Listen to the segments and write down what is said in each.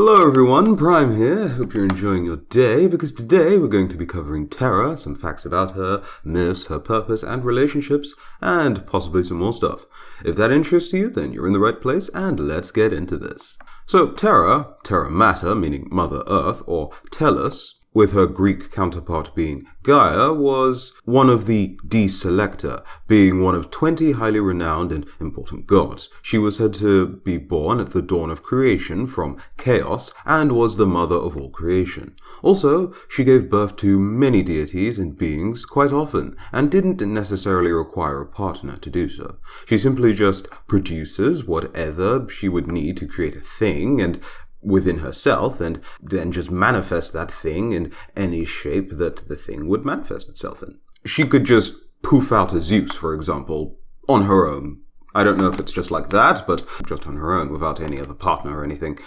Hello everyone, Prime here. Hope you're enjoying your day, because today we're going to be covering Terra, some facts about her, myths, her purpose and relationships, and possibly some more stuff. If that interests you, then you're in the right place, and let's get into this. So Terra, Terra Mater, meaning Mother Earth, or Tellus, with her Greek counterpart being Gaia, was one of the Deselecta, being one of 20 highly renowned and important gods. She was said to be born at the dawn of creation from chaos, and was the mother of all creation. Also, she gave birth to many deities and beings quite often, and didn't necessarily require a partner to do so. She simply just produces whatever she would need to create a thing, and within herself, and then just manifest that thing in any shape that the thing would manifest itself in. She could just poof out a Zeus, for example, on her own. I don't know if it's just like that, but just on her own, without any other partner or anything.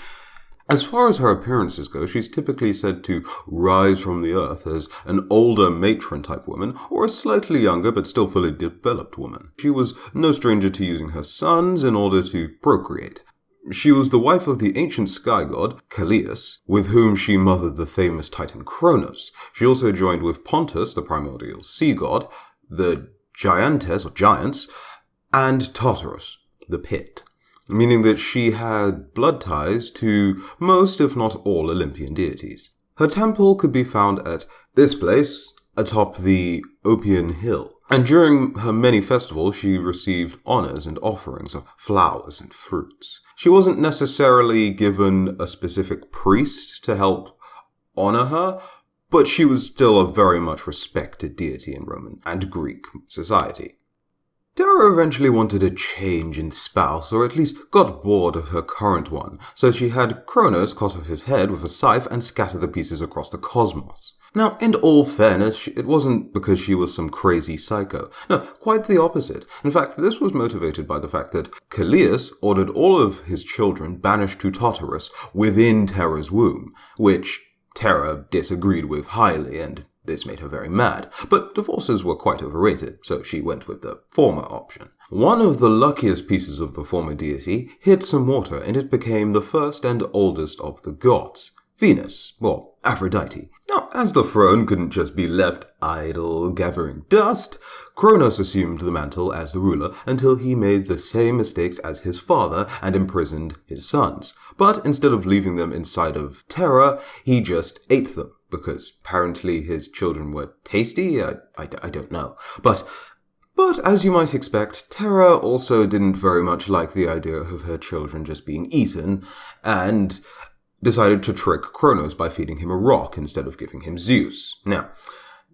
As far as her appearances go, she's typically said to rise from the earth as an older matron-type woman, or a slightly younger but still fully developed woman. She was no stranger to using her sons in order to procreate. She was the wife of the ancient sky god, Callias, with whom she mothered the famous titan Kronos. She also joined with Pontus, the primordial sea god, the Giantes, or giants, and Tartarus, the pit, meaning that she had blood ties to most, if not all, Olympian deities. Her temple could be found at this place, atop the Opian Hill. And during her many festivals, she received honors and offerings of flowers and fruits. She wasn't necessarily given a specific priest to help honor her, but she was still a very much respected deity in Roman and Greek society. Terra eventually wanted a change in spouse, or at least got bored of her current one, so she had Kronos cut off his head with a scythe and scatter the pieces across the cosmos. Now, in all fairness, it wasn't because she was some crazy psycho. No, quite the opposite. In fact, this was motivated by the fact that Callias ordered all of his children banished to Tartarus within Terra's womb, which Terra disagreed with highly, and this made her very mad. But divorces were quite overrated, so she went with the former option. One of the luckiest pieces of the former deity hit some water, and it became the first and oldest of the gods, Venus, or Aphrodite. Now, as the throne couldn't just be left idle, gathering dust, Kronos assumed the mantle as the ruler until he made the same mistakes as his father and imprisoned his sons. But instead of leaving them inside of Terra, he just ate them, because apparently his children were tasty? I don't know. But as you might expect, Terra also didn't very much like the idea of her children just being eaten, and decided to trick Kronos by feeding him a rock instead of giving him Zeus. Now,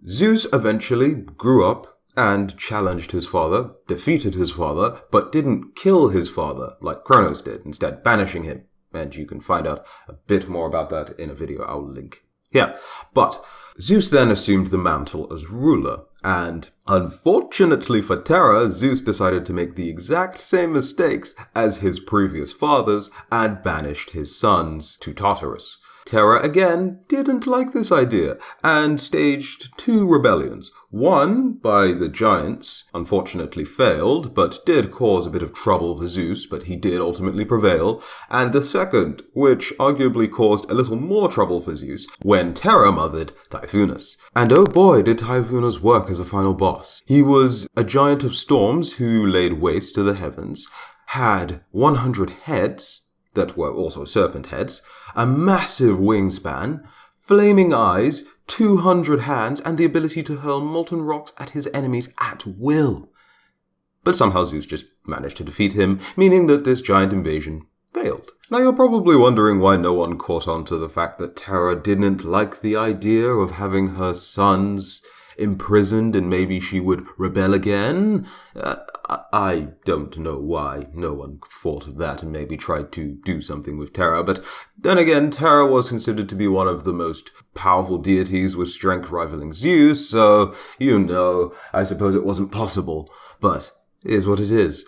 Zeus eventually grew up and challenged his father, defeated his father, but didn't kill his father like Kronos did, instead banishing him. And you can find out a bit more about that in a video I'll link here. But Zeus then assumed the mantle as ruler, and unfortunately for Terra, Zeus decided to make the exact same mistakes as his previous fathers and banished his sons to Tartarus. Terra again didn't like this idea and staged two rebellions. One by the giants, unfortunately failed, but did cause a bit of trouble for Zeus, but he did ultimately prevail. And the second, which arguably caused a little more trouble for Zeus, when Terra mothered Typhonus. And oh boy, did Typhonus work as a final boss. He was a giant of storms who laid waste to the heavens, had 100 heads, that were also serpent heads, a massive wingspan, flaming eyes, 200 hands, and the ability to hurl molten rocks at his enemies at will. But somehow Zeus just managed to defeat him, meaning that this giant invasion failed. Now you're probably wondering why no one caught on to the fact that Terra didn't like the idea of having her sons imprisoned and maybe she would rebel again. I don't know why no one thought of that and maybe tried to do something with Terra, but then again, Terra was considered to be one of the most powerful deities with strength rivaling Zeus, so, I suppose it wasn't possible, but it is what it is.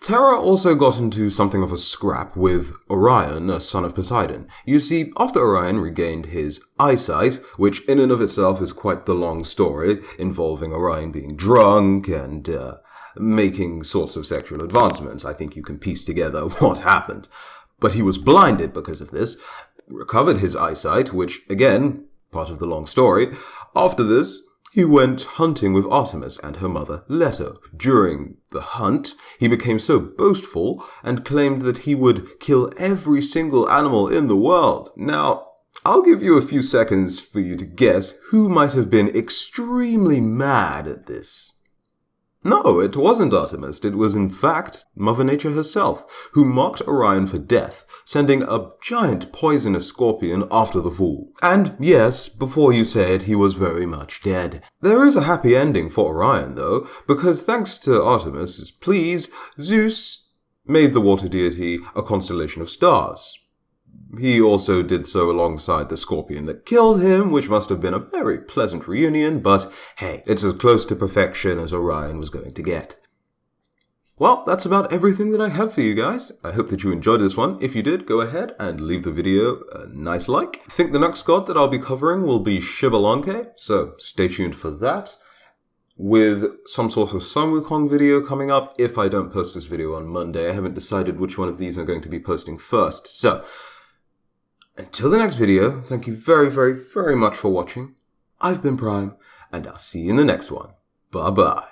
Terra also got into something of a scrap with Orion, a son of Poseidon. You see, after Orion regained his eyesight, which in and of itself is quite the long story, involving Orion being drunk and making sorts of sexual advancements, I think you can piece together what happened. But he was blinded because of this. recovered his eyesight, which, again, part of the long story. After this, he went hunting with Artemis and her mother, Leto. During the hunt, he became so boastful and claimed that he would kill every single animal in the world. Now, I'll give you a few seconds for you to guess who might have been extremely mad at this. No, it wasn't Artemis. It was, in fact, Mother Nature herself, who mocked Orion for death, sending a giant poisonous scorpion after the fool. And yes, before you say it, he was very much dead. There is a happy ending for Orion, though, because thanks to Artemis' pleas, Zeus made the water deity a constellation of stars. He also did so alongside the scorpion that killed him, which must have been a very pleasant reunion, but hey, it's as close to perfection as Orion was going to get. Well, that's about everything that I have for you guys. I hope that you enjoyed this one. If you did, go ahead and leave the video a nice like. I think the next god that I'll be covering will be Xbalanque, so stay tuned for that, with some sort of Sun Wukong video coming up if I don't post this video on Monday. I haven't decided which one of these I'm going to be posting first, so until the next video, thank you very, very, very much for watching. I've been Prime, and I'll see you in the next one. Bye-bye.